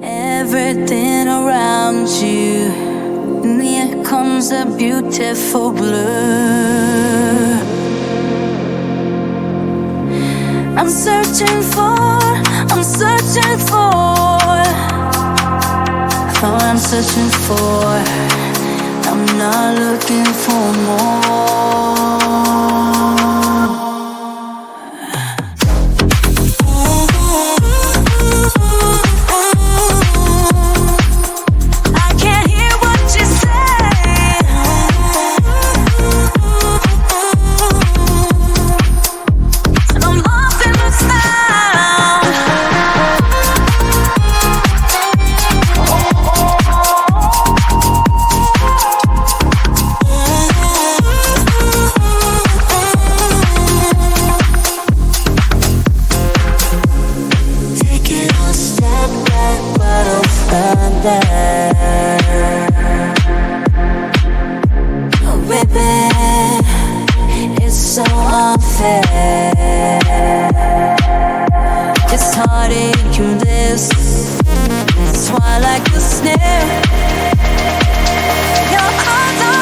Everything around you, and here comes a beautiful blur. I'm searching for what I'm searching for. I'm not looking for more. It's so unfair. It's heartache and bliss. It's why I like the snare. You're under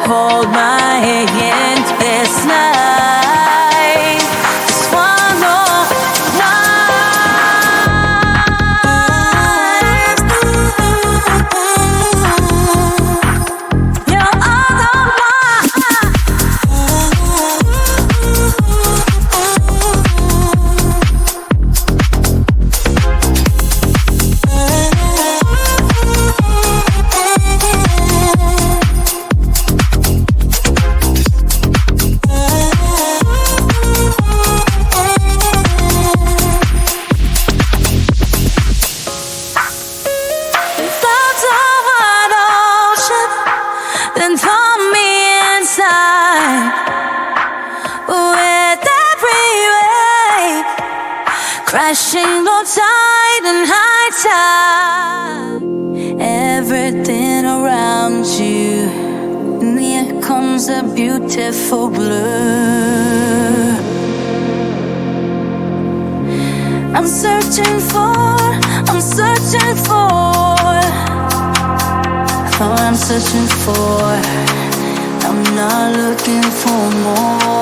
hold my hand this night. Just one more night. You're all of then pull me inside with every wave crashing low tide and high tide. Everything around you, and here comes a beautiful blur. I'm searching for what I'm searching for. I'm not looking for more.